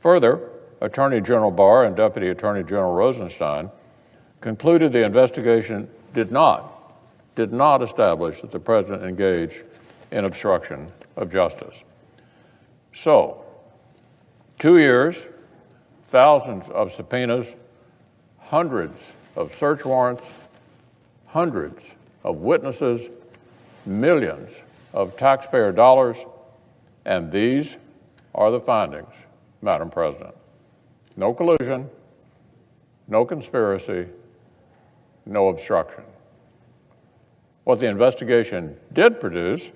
Further, Attorney General Barr and Deputy Attorney General Rosenstein concluded the investigation did not establish that the president engaged in obstruction of justice. So, 2 years, thousands of subpoenas, hundreds of search warrants, hundreds of witnesses, millions of taxpayer dollars, and these are the findings, Madam President. No collusion, no conspiracy, no obstruction. What the investigation did produce,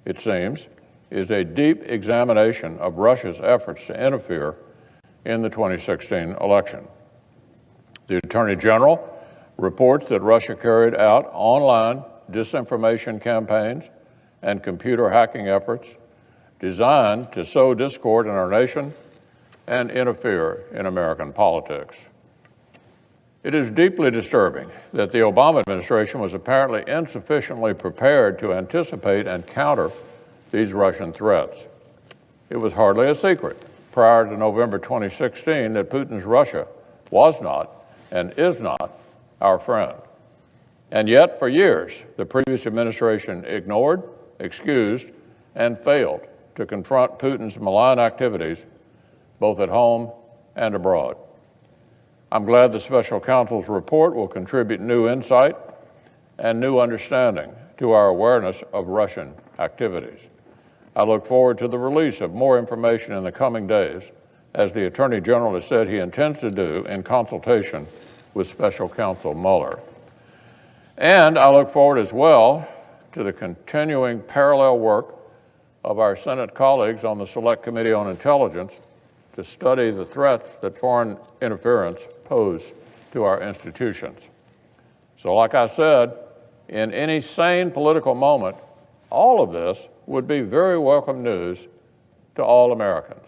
it seems, is a deep examination of Russia's efforts to interfere in the 2016 election. The Attorney General reports that Russia carried out online disinformation campaigns and computer hacking efforts designed to sow discord in our nation and interfere in American politics. It is deeply disturbing that the Obama administration was apparently insufficiently prepared to anticipate and counter these Russian threats. It was hardly a secret prior to November 2016 that Putin's Russia was not and is not our friend. And yet, for years, the previous administration ignored, excused, and failed to confront Putin's malign activities, both at home and abroad. I'm glad the special counsel's report will contribute new insight and new understanding to our awareness of Russian activities. I look forward to the release of more information in the coming days, as the Attorney General has said he intends to do in consultation with Special Counsel Mueller. And I look forward as well to the continuing parallel work of our Senate colleagues on the Select Committee on Intelligence to study the threats that foreign interference pose to our institutions. So like I said, in any sane political moment, all of this would be very welcome news to all Americans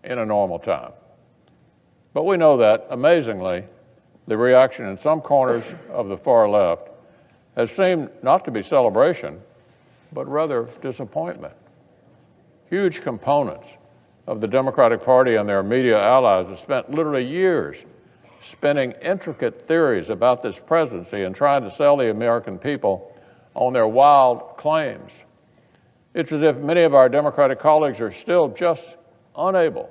in a normal time. But we know that, amazingly, the reaction in some corners of the far left has seemed not to be celebration, but rather disappointment. Huge components of the Democratic Party and their media allies have spent literally years spinning intricate theories about this presidency and trying to sell the American people on their wild claims. It's as if many of our Democratic colleagues are still just unable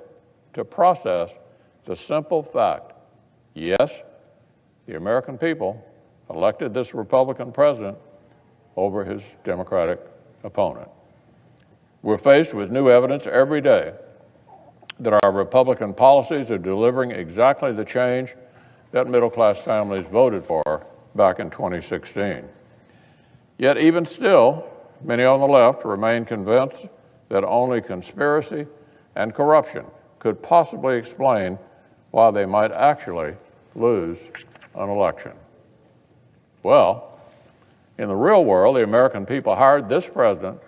to process the simple fact, yes, the American people elected this Republican president over his Democratic opponent. We're faced with new evidence every day that our Republican policies are delivering exactly the change that middle-class families voted for back in 2016. Yet even still, many on the left remain convinced that only conspiracy and corruption could possibly explain why they might actually lose an election. Well, in the real world, the American people hired this president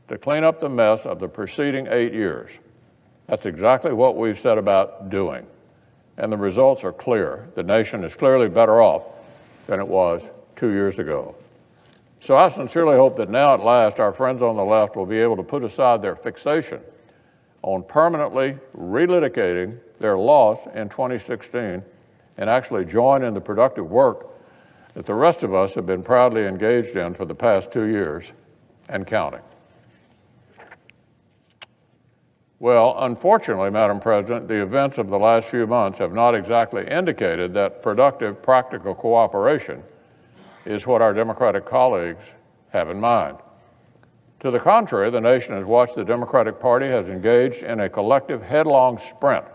to clean up the mess of the preceding 8 years. That's exactly what we've set about doing. And the results are clear. The nation is clearly better off than it was 2 years ago. So I sincerely hope that now at last our friends on the left will be able to put aside their fixation on permanently relitigating their loss in 2016 and actually join in the productive work that the rest of us have been proudly engaged in for the past 2 years and counting. Well, unfortunately, Madam President, the events of the last few months have not exactly indicated that productive, practical cooperation is what our Democratic colleagues have in mind. To the contrary, the nation has watched the Democratic Party has engaged in a collective headlong sprint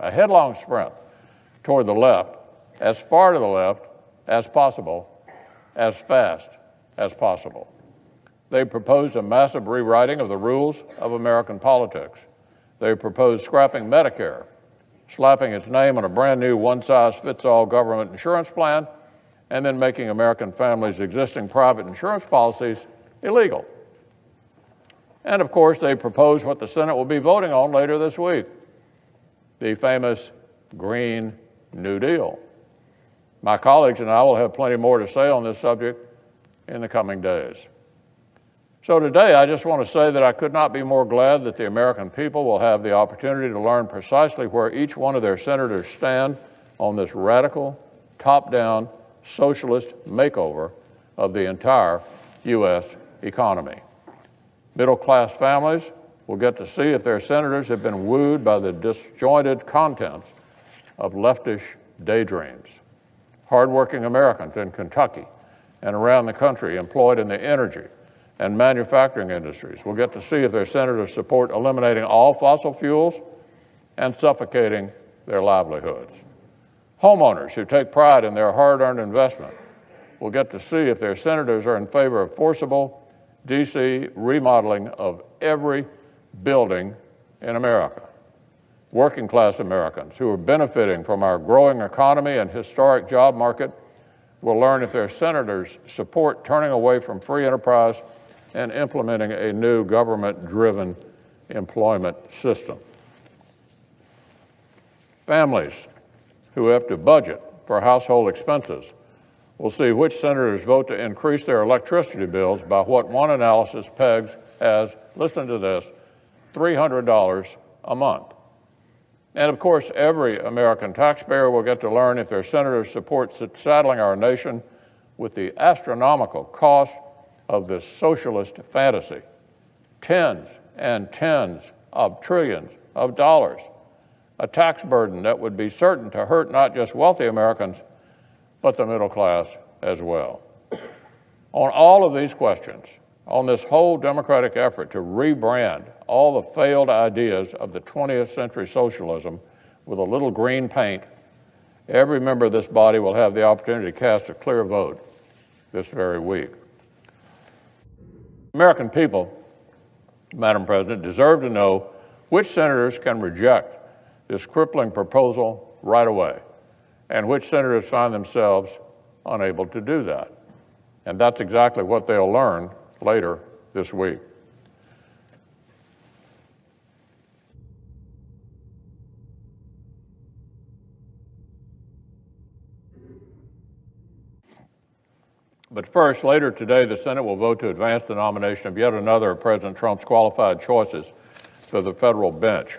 toward the left, as far to the left as possible, as fast as possible. They proposed a massive rewriting of the rules of American politics. They proposed scrapping Medicare, slapping its name on a brand new one-size-fits-all government insurance plan, and then making American families' existing private insurance policies illegal. And of course, they proposed what the Senate will be voting on later this week, the famous Green New Deal. My colleagues and I will have plenty more to say on this subject in the coming days. So today, I just want to say that I could not be more glad that the American people will have the opportunity to learn precisely where each one of their senators stand on this radical, top-down, socialist makeover of the entire U.S. economy. Middle-class families will get to see if their senators have been wooed by the disjointed contents of leftish daydreams. Hardworking Americans in Kentucky and around the country employed in the energy and manufacturing industries will get to see if their senators support eliminating all fossil fuels and suffocating their livelihoods. Homeowners who take pride in their hard-earned investment will get to see if their senators are in favor of forcible DC remodeling of every building in America. Working-class Americans who are benefiting from our growing economy and historic job market will learn if their senators support turning away from free enterprise and implementing a new government-driven employment system. Families who have to budget for household expenses will see which senators vote to increase their electricity bills by what one analysis pegs as, listen to this, $300 a month. And of course, every American taxpayer will get to learn if their senators support saddling our nation with the astronomical cost of this socialist fantasy. Tens and tens of trillions of dollars. A tax burden that would be certain to hurt not just wealthy Americans, but the middle class as well. On all of these questions, on this whole Democratic effort to rebrand all the failed ideas of the 20th century socialism with a little green paint, every member of this body will have the opportunity to cast a clear vote this very week. American people, Madam President, deserve to know which senators can reject this crippling proposal right away, and which senators find themselves unable to do that. And that's exactly what they'll learn later this week. But first, later today, the Senate will vote to advance the nomination of yet another of President Trump's qualified choices for the federal bench.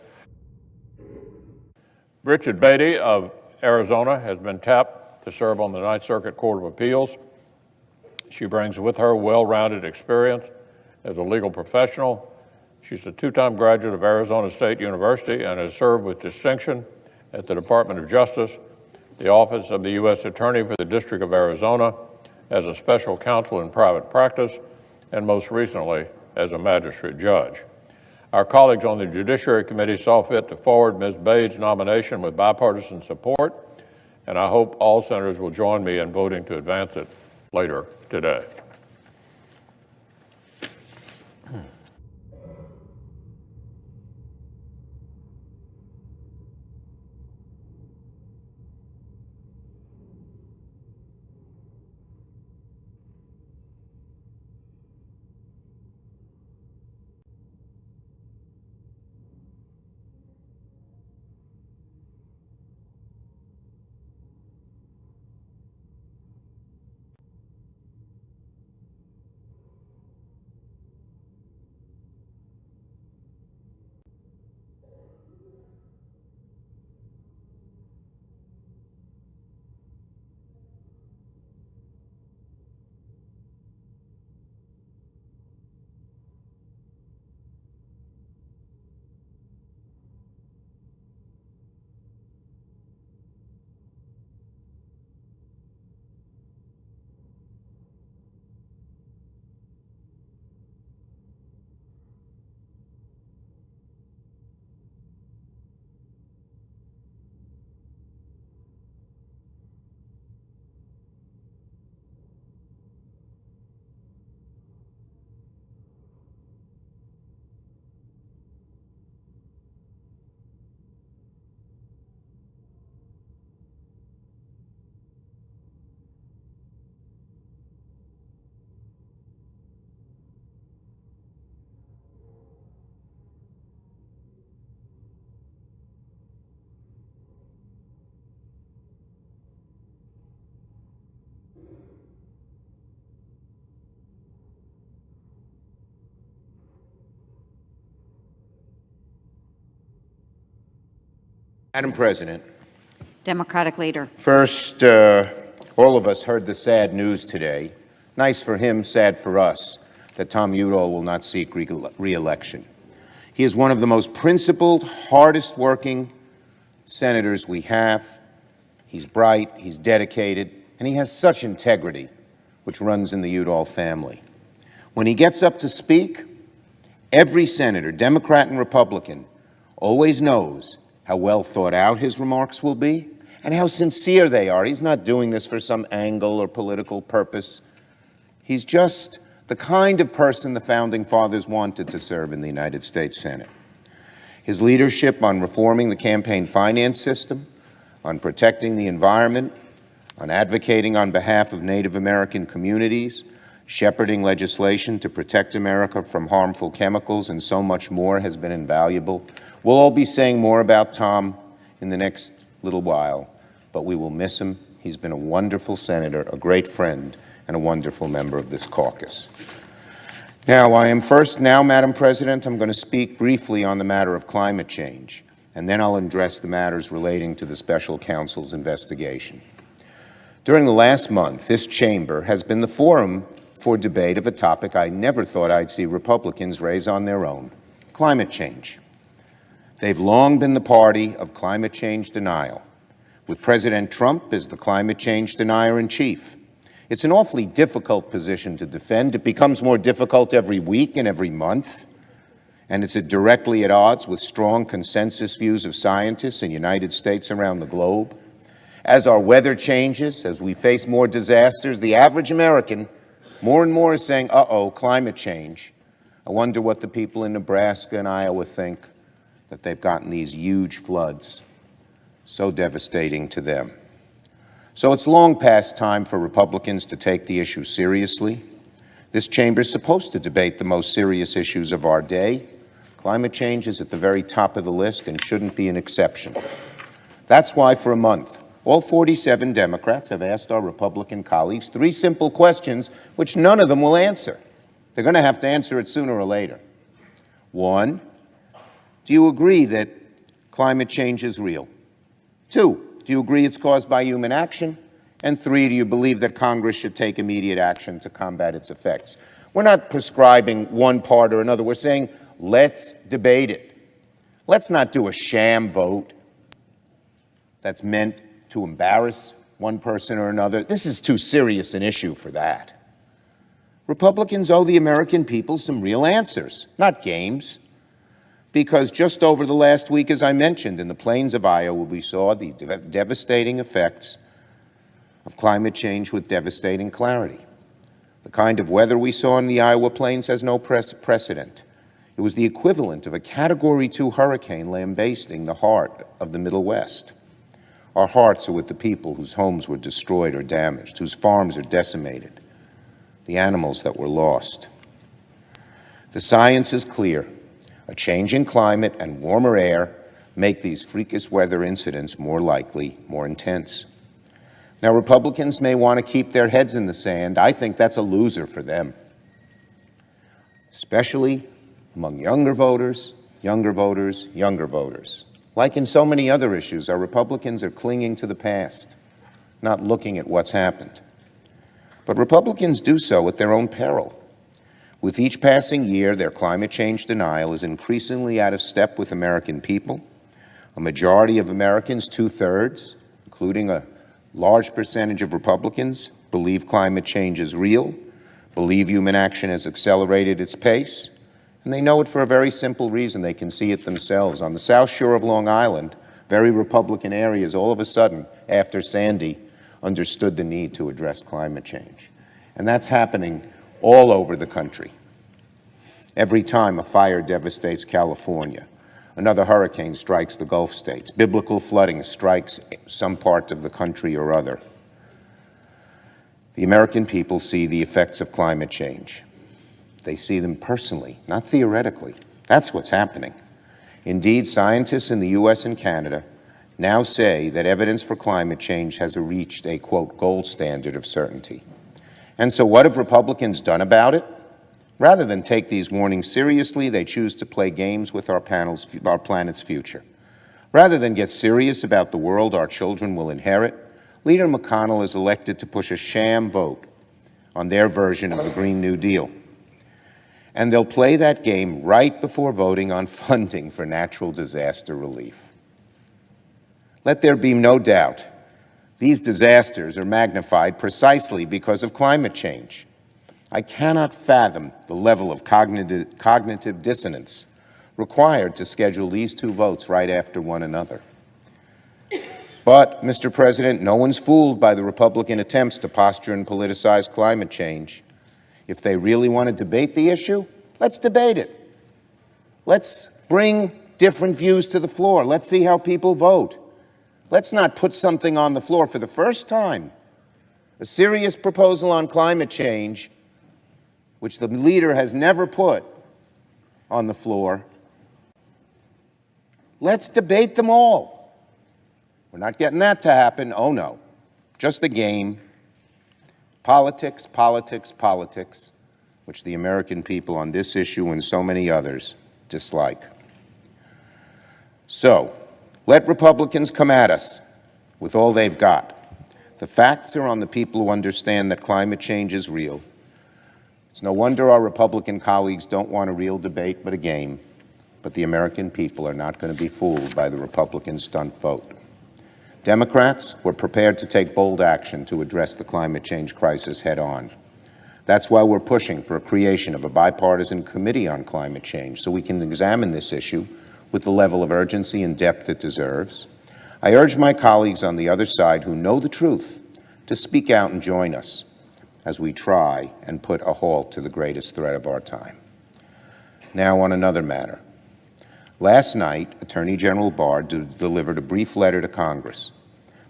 Richard Beatty of Arizona has been tapped to serve on the Ninth Circuit Court of Appeals. She brings with her well-rounded experience as a legal professional. She's a two-time graduate of Arizona State University and has served with distinction at the Department of Justice, the Office of the U.S. Attorney for the District of Arizona, as a special counsel in private practice, and most recently as a magistrate judge. Our colleagues on the Judiciary Committee saw fit to forward Ms. Bade's nomination with bipartisan support, and I hope all senators will join me in voting to advance it later today. Madam President, Democratic leader. first, all of us heard the sad news today. Nice for him, sad for us, that Tom Udall will not seek re-election. He is one of the most principled, hardest-working senators we have. He's bright, he's dedicated, and he has such integrity, which runs in the Udall family. When he gets up to speak, every senator, Democrat and Republican, always knows how well thought out his remarks will be and how sincere they are. He's not doing this for some angle or political purpose. He's just the kind of person the Founding Fathers wanted to serve in the United States Senate. His leadership on reforming the campaign finance system, on protecting the environment, on advocating on behalf of Native American communities, shepherding legislation to protect America from harmful chemicals, and so much more has been invaluable. We'll all be saying more about Tom in the next little while, but we will miss him. He's been a wonderful senator, a great friend, and a wonderful member of this caucus. Now, Madam President, I'm going to speak briefly on the matter of climate change, and then I'll address the matters relating to the special counsel's investigation. During the last month, this chamber has been the forum for debate of a topic I never thought I'd see Republicans raise on their own: climate change. They've long been the party of climate change denial, with President Trump as the climate change denier-in-chief. It's an awfully difficult position to defend. It becomes more difficult every week and every month, and it's directly at odds with strong consensus views of scientists in the United States around the globe. As our weather changes, as we face more disasters, the average American more and more is saying, uh-oh, climate change. I wonder what the people in Nebraska and Iowa think, that they've gotten these huge floods, so devastating to them. So it's long past time for Republicans to take the issue seriously. This chamber is supposed to debate the most serious issues of our day. Climate change is at the very top of the list and shouldn't be an exception. That's why for a month, all 47 Democrats have asked our Republican colleagues 3 simple questions which none of them will answer. They're going to have to answer it sooner or later. 1, do you agree that climate change is real? 2, do you agree it's caused by human action? And 3, do you believe that Congress should take immediate action to combat its effects? We're not prescribing one part or another. We're saying, let's debate it. Let's not do a sham vote that's meant to embarrass one person or another. This is too serious an issue for that. Republicans owe the American people some real answers, not games. Because just over the last week, as I mentioned, in the plains of Iowa, we saw the devastating effects of climate change with devastating clarity. The kind of weather we saw in the Iowa plains has no precedent. It was the equivalent of a Category 2 hurricane lambasting the heart of the Middle West. Our hearts are with the people whose homes were destroyed or damaged, whose farms are decimated, the animals that were lost. The science is clear. A changing climate and warmer air make these freakish weather incidents more likely, more intense. Now, Republicans may want to keep their heads in the sand. I think that's a loser for them, especially among younger voters, younger voters, younger voters. Like in so many other issues, our Republicans are clinging to the past, not looking at what's happened. But Republicans do so at their own peril. With each passing year, their climate change denial is increasingly out of step with American people. A majority of Americans, 2/3, including a large percentage of Republicans, believe climate change is real, believe human action has accelerated its pace, and they know it for a very simple reason. They can see it themselves. On the South Shore of Long Island, very Republican areas all of a sudden, after Sandy, understood the need to address climate change. And that's happening all over the country. Every time a fire devastates California, another hurricane strikes the Gulf states, biblical flooding strikes some part of the country or other, the American people see the effects of climate change. They see them personally, not theoretically. That's what's happening. Indeed, scientists in the U.S. and Canada now say that evidence for climate change has reached a, quote, gold standard of certainty. And so what have Republicans done about it? Rather than take these warnings seriously, they choose to play games with our planet's future. Rather than get serious about the world our children will inherit, Leader McConnell is elected to push a sham vote on their version of the Green New Deal. And they'll play that game right before voting on funding for natural disaster relief. Let there be no doubt, these disasters are magnified precisely because of climate change. I cannot fathom the level of cognitive dissonance required to schedule these two votes right after one another. But, Mr. President, no one's fooled by the Republican attempts to posture and politicize climate change. If they really want to debate the issue, let's debate it. Let's bring different views to the floor. Let's see how people vote. Let's not put something on the floor for the first time, a serious proposal on climate change, which the leader has never put on the floor. Let's debate them all. We're not getting that to happen. Oh, no. Just a game. Politics, politics, politics, which the American people on this issue and so many others dislike. So, let Republicans come at us with all they've got. The facts are on the people who understand that climate change is real. It's no wonder our Republican colleagues don't want a real debate but a game. But the American people are not going to be fooled by the Republican stunt vote. Democrats were prepared to take bold action to address the climate change crisis head on. That's why we're pushing for a creation of a bipartisan committee on climate change so we can examine this issue with the level of urgency and depth it deserves. I urge my colleagues on the other side who know the truth to speak out and join us as we try and put a halt to the greatest threat of our time. Now on another matter. Last night, Attorney General Barr delivered a brief letter to Congress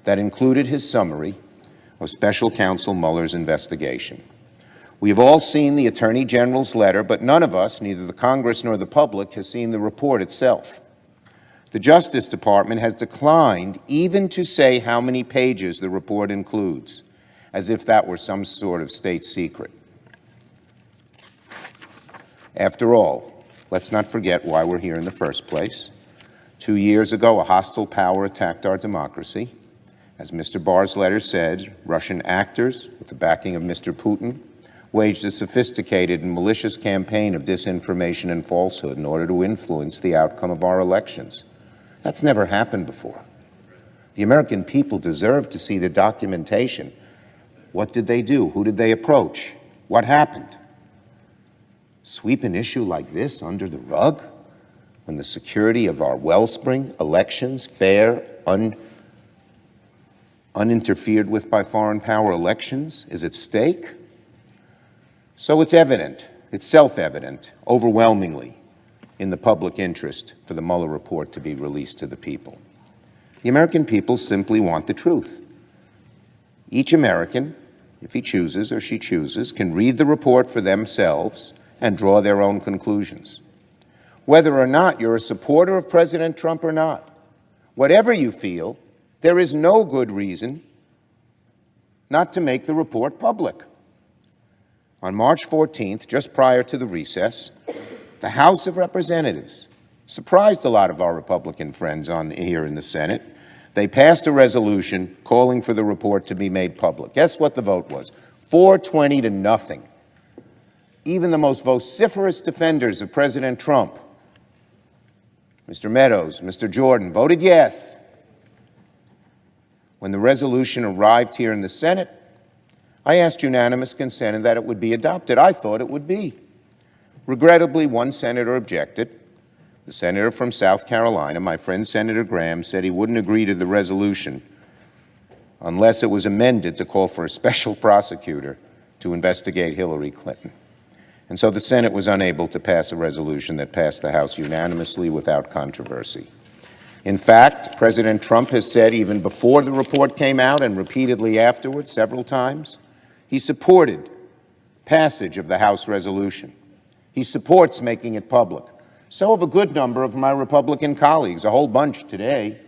that included his summary of Special Counsel Mueller's investigation. We have all seen the Attorney General's letter, but none of us, neither the Congress nor the public, has seen the report itself. The Justice Department has declined even to say how many pages the report includes, as if that were some sort of state secret. After all, let's not forget why we're here in the first place. 2 years ago, a hostile power attacked our democracy. As Mr. Barr's letter said, Russian actors, with the backing of Mr. Putin, waged a sophisticated and malicious campaign of disinformation and falsehood in order to influence the outcome of our elections. That's never happened before. The American people deserve to see the documentation. What did they do? Who did they approach? What happened? Sweep an issue like this under the rug when the security of our wellspring elections, fair, uninterfered with by foreign power elections, is at stake? So it's evident, it's self-evident, overwhelmingly, in the public interest for the Mueller report to be released to the people. The American people simply want the truth. Each American, if he chooses or she chooses, can read the report for themselves and draw their own conclusions. Whether or not you're a supporter of President Trump or not, whatever you feel, there is no good reason not to make the report public. On March 14th, just prior to the recess, the House of Representatives surprised a lot of our Republican friends here in the Senate. They passed a resolution calling for the report to be made public. Guess what the vote was? 420 to nothing. Even the most vociferous defenders of President Trump, Mr. Meadows, Mr. Jordan, voted yes. When the resolution arrived here in the Senate, I asked unanimous consent and that it would be adopted. I thought it would be. Regrettably, one senator objected. The senator from South Carolina, my friend Senator Graham, said he wouldn't agree to the resolution unless it was amended to call for a special prosecutor to investigate Hillary Clinton. And so the Senate was unable to pass a resolution that passed the House unanimously without controversy. In fact, President Trump has said even before the report came out and repeatedly afterwards, several times, he supported passage of the House resolution. He supports making it public. So have a good number of my Republican colleagues, a whole bunch today.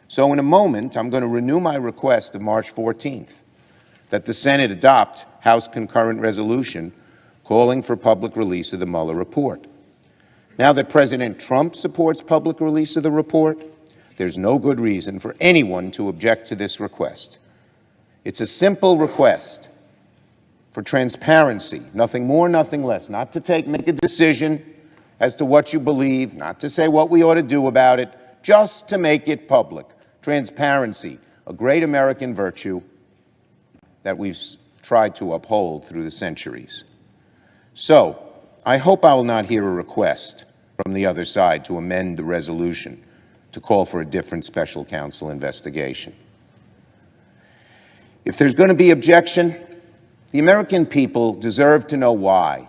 So in a moment, I'm going to renew my request of March 14th that the Senate adopt House concurrent resolution calling for public release of the Mueller report. Now that President Trump supports public release of the report, there's no good reason for anyone to object to this request. It's a simple request for transparency, nothing more, nothing less, not to make a decision as to what you believe, not to say what we ought to do about it, just to make it public. Transparency, a great American virtue that we've tried to uphold through the centuries. So, I hope I will not hear a request from the other side to amend the resolution to call for a different special counsel investigation. If there's going to be objection, the American people deserve to know why.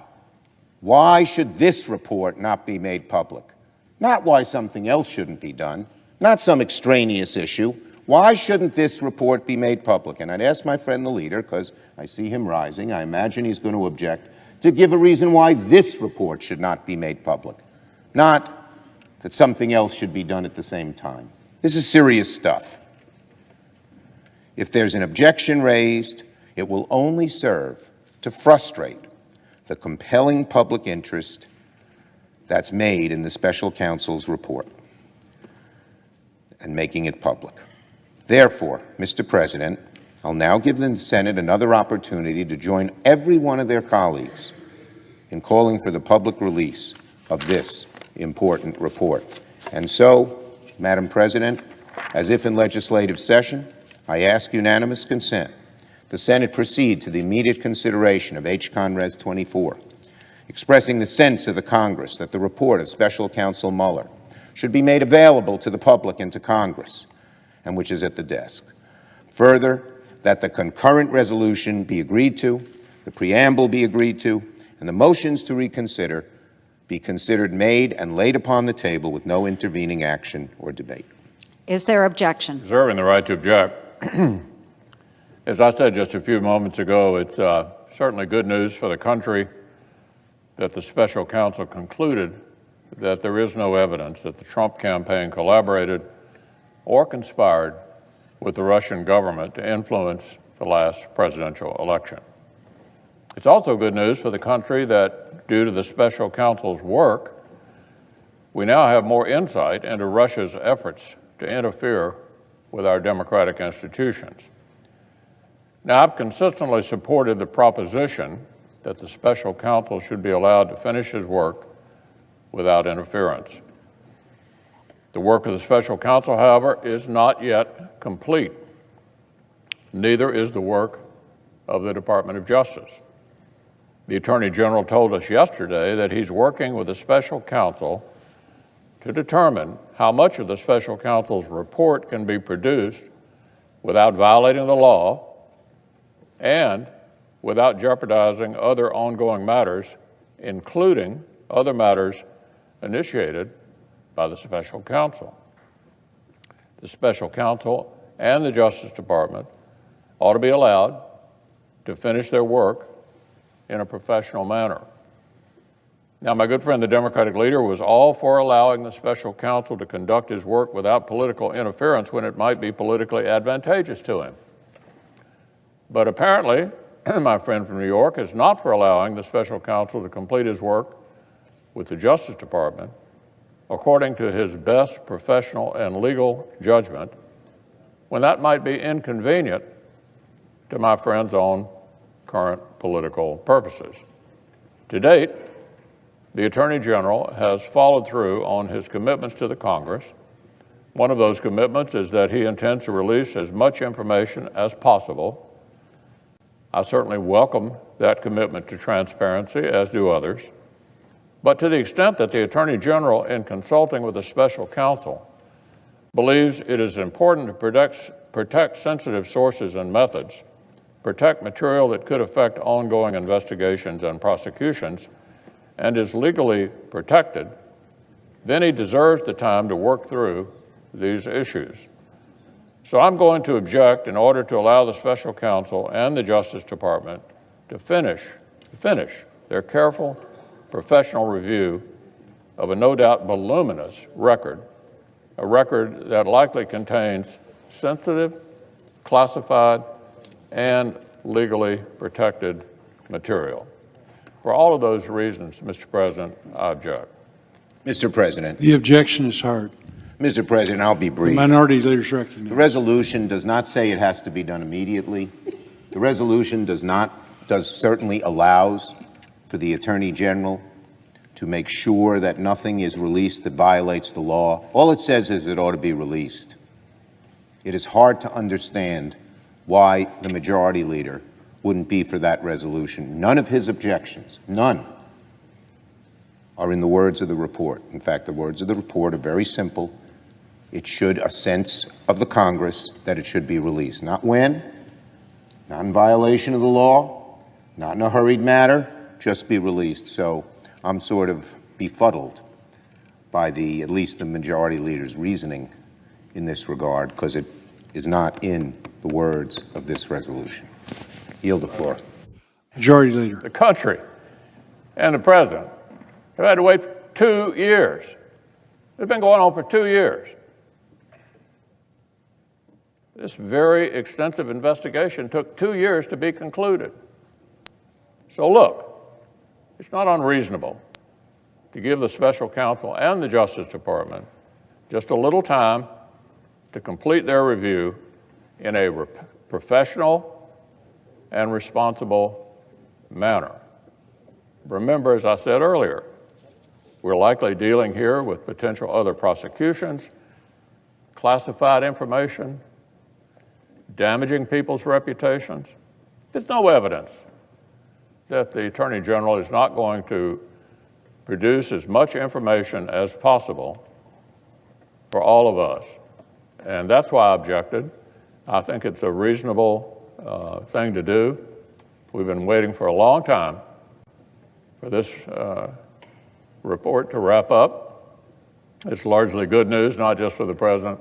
Why should this report not be made public? Not why something else shouldn't be done, not some extraneous issue. Why shouldn't this report be made public? And I'd ask my friend the leader, because I see him rising, I imagine he's going to object, to give a reason why this report should not be made public, not that something else should be done at the same time. This is serious stuff. If there's an objection raised, it will only serve to frustrate the compelling public interest that's made in the special counsel's report and making it public. Therefore, Mr. President, I'll now give the Senate another opportunity to join every one of their colleagues in calling for the public release of this important report. And so, Madam President, as if in legislative session, I ask unanimous consent the Senate proceed to the immediate consideration of H-Con Res. 24, expressing the sense of the Congress that the report of Special Counsel Mueller should be made available to the public and to Congress, and which is at the desk. Further, that the concurrent resolution be agreed to, the preamble be agreed to, and the motions to reconsider be considered made and laid upon the table with no intervening action or debate. Is there objection? Reserving the right to object. As I said just a few moments ago, it's certainly good news for the country that the special counsel concluded that there is no evidence that the Trump campaign collaborated or conspired with the Russian government to influence the last presidential election. It's also good news for the country that, due to the special counsel's work, we now have more insight into Russia's efforts to interfere with our democratic institutions. Now, I've consistently supported the proposition that the special counsel should be allowed to finish his work without interference. The work of the special counsel, however, is not yet complete. Neither is the work of the Department of Justice. The Attorney General told us yesterday that he's working with the special counsel to determine how much of the special counsel's report can be produced without violating the law and without jeopardizing other ongoing matters, including other matters initiated by the special counsel. The special counsel and the Justice Department ought to be allowed to finish their work in a professional manner. Now, my good friend, the Democratic leader, was all for allowing the special counsel to conduct his work without political interference when it might be politically advantageous to him. But apparently, my friend from New York is not for allowing the special counsel to complete his work with the Justice Department according to his best professional and legal judgment, when that might be inconvenient to my friend's own current political purposes. To date, the Attorney General has followed through on his commitments to the Congress. One of those commitments is that he intends to release as much information as possible. I certainly welcome that commitment to transparency, as do others. But to the extent that the Attorney General, in consulting with the special counsel, believes it is important to protect sensitive sources and methods, protect material that could affect ongoing investigations and prosecutions, and is legally protected, then he deserves the time to work through these issues. So I'm going to object in order to allow the special counsel and the Justice Department to finish their careful, professional review of a no doubt voluminous record, a record that likely contains sensitive, classified, and legally protected material. For all of those reasons, Mr. President, I object. Mr. President. The objection is heard. Mr. President, I'll be The brief. minority leader's The recognized. resolution does not say it has to be done immediately. The resolution certainly allows for the Attorney General to make sure that nothing is released that violates the law. All it says is it ought to be released. It is hard to understand why the Majority Leader wouldn't be for that resolution. None of his objections, none, are in the words of the report. In fact, the words of the report are very simple. It should a sense of the Congress that it should be released. Not when, not in violation of the law, not in a hurried matter, just be released. So I'm sort of befuddled by at least the Majority Leader's reasoning in this regard, because it is not in the words of this resolution. Yield the floor. Majority Leader. The country and the president have had to wait for 2 years. It's been going on for 2 years. This very extensive investigation took 2 years to be concluded. So look, it's not unreasonable to give the special counsel and the Justice Department just a little time to complete their review in a professional and responsible manner. Remember, as I said earlier, we're likely dealing here with potential other prosecutions, classified information, damaging people's reputations. There's no evidence that the Attorney General is not going to produce as much information as possible for all of us. And that's why I objected. I think it's a reasonable thing to do. We've been waiting for a long time for this report to wrap up. It's largely good news, not just for the president,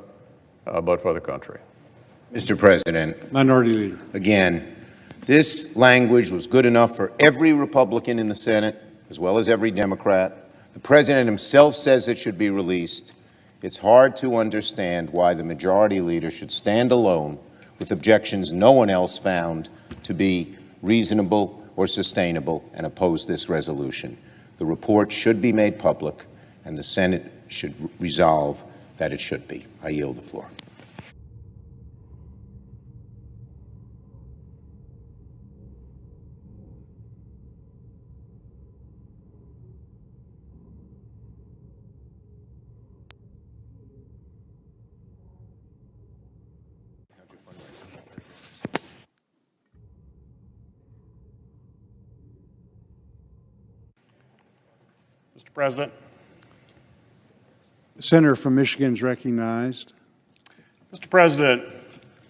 but for the country. Mr. President, Minority Leader. again, this language was good enough for every Republican in the Senate, as well as every Democrat. The president himself says it should be released. It's hard to understand why the Majority Leader should stand alone with objections no one else found to be reasonable or sustainable and oppose this resolution. The report should be made public, and the Senate should resolve that it should be. I yield the floor. Mr. President. The senator from Michigan is recognized. Mr. President,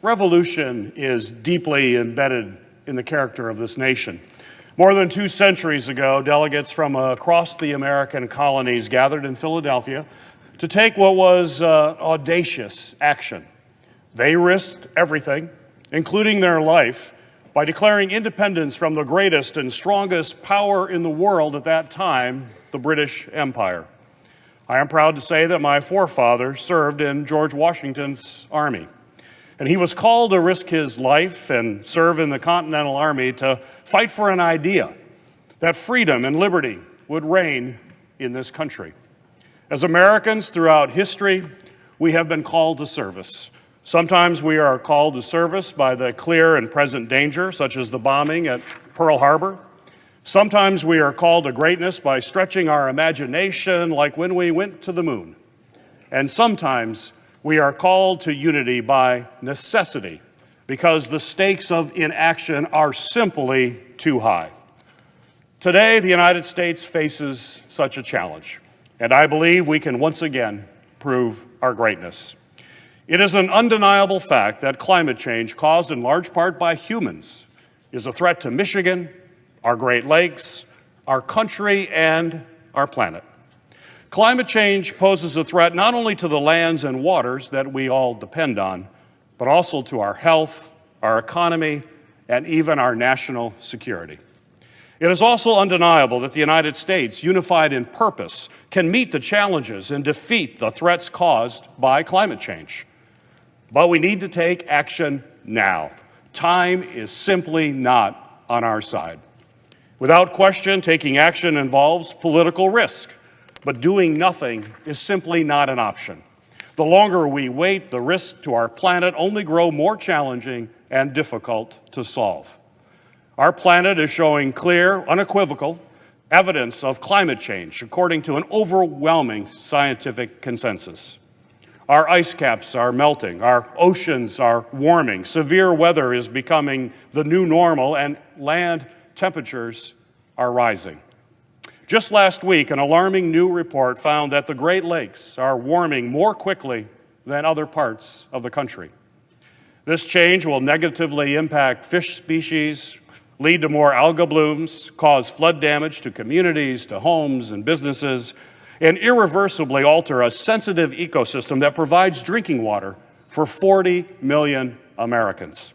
revolution is deeply embedded in the character of this nation. More than 2 centuries ago, delegates from across the American colonies gathered in Philadelphia to take what was audacious action. They risked everything, including their life, by declaring independence from the greatest and strongest power in the world at that time, the British Empire. I am proud to say that my forefather served in George Washington's army, and he was called to risk his life and serve in the Continental Army to fight for an idea that freedom and liberty would reign in this country. As Americans throughout history, we have been called to service. Sometimes we are called to service by the clear and present danger, such as the bombing at Pearl Harbor. Sometimes we are called to greatness by stretching our imagination, like when we went to the moon. And sometimes we are called to unity by necessity, because the stakes of inaction are simply too high. Today, the United States faces such a challenge, and I believe we can once again prove our greatness. It is an undeniable fact that climate change, caused in large part by humans, is a threat to Michigan, our Great Lakes, our country, and our planet. Climate change poses a threat not only to the lands and waters that we all depend on, but also to our health, our economy, and even our national security. It is also undeniable that the United States, unified in purpose, can meet the challenges and defeat the threats caused by climate change. But we need to take action now. Time is simply not on our side. Without question, taking action involves political risk, but doing nothing is simply not an option. The longer we wait, the risks to our planet only grow more challenging and difficult to solve. Our planet is showing clear, unequivocal evidence of climate change, according to an overwhelming scientific consensus. Our ice caps are melting, our oceans are warming, severe weather is becoming the new normal, and land temperatures are rising. Just last week, an alarming new report found that the Great Lakes are warming more quickly than other parts of the country. This change will negatively impact fish species, lead to more algal blooms, cause flood damage to communities, to homes and businesses, and irreversibly alter a sensitive ecosystem that provides drinking water for 40 million Americans.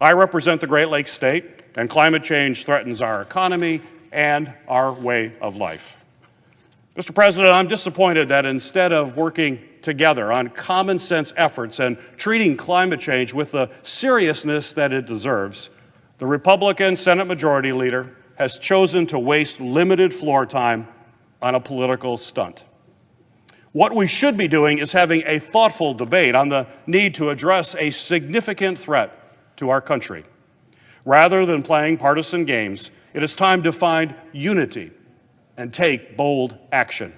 I represent the Great Lakes state, and climate change threatens our economy and our way of life. Mr. President, I'm disappointed that instead of working together on common sense efforts and treating climate change with the seriousness that it deserves, the Republican Senate Majority Leader has chosen to waste limited floor time on a political stunt. What we should be doing is having a thoughtful debate on the need to address a significant threat to our country. Rather than playing partisan games, it is time to find unity and take bold action.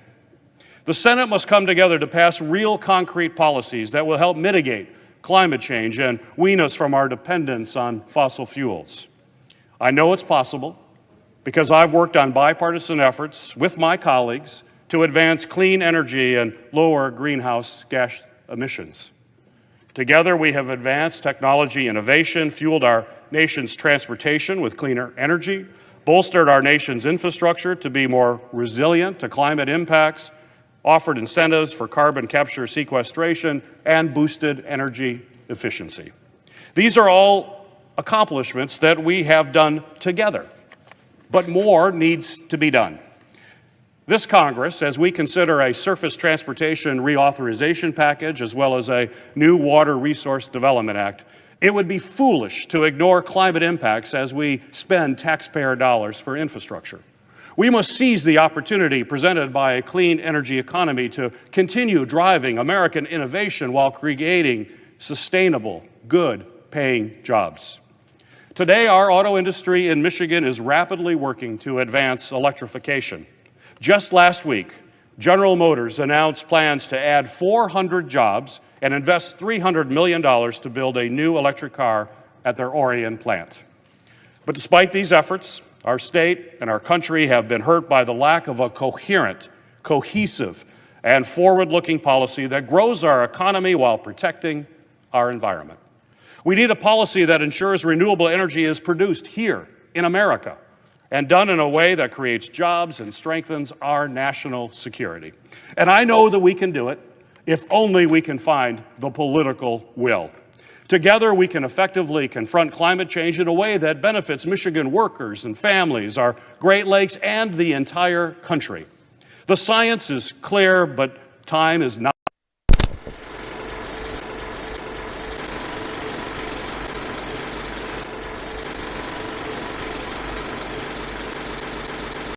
The Senate must come together to pass real concrete policies that will help mitigate climate change and wean us from our dependence on fossil fuels. I know it's possible because I've worked on bipartisan efforts with my colleagues to advance clean energy and lower greenhouse gas emissions. Together, we have advanced technology innovation, fueled our nation's transportation with cleaner energy, bolstered our nation's infrastructure to be more resilient to climate impacts, offered incentives for carbon capture sequestration, and boosted energy efficiency. These are all accomplishments that we have done together, but more needs to be done. This Congress, as we consider a surface transportation reauthorization package as well as a new Water Resource Development Act, it would be foolish to ignore climate impacts as we spend taxpayer dollars for infrastructure. We must seize the opportunity presented by a clean energy economy to continue driving American innovation while creating sustainable, good-paying jobs. Today, our auto industry in Michigan is rapidly working to advance electrification. Just last week, General Motors announced plans to add 400 jobs and invest $300 million to build a new electric car at their Orion plant. But despite these efforts, our state and our country have been hurt by the lack of a coherent, cohesive, and forward-looking policy that grows our economy while protecting our environment. We need a policy that ensures renewable energy is produced here in America and done in a way that creates jobs and strengthens our national security. And I know that we can do it if only we can find the political will. Together, we can effectively confront climate change in a way that benefits Michigan workers and families, our Great Lakes, and the entire country. The science is clear, but time is not.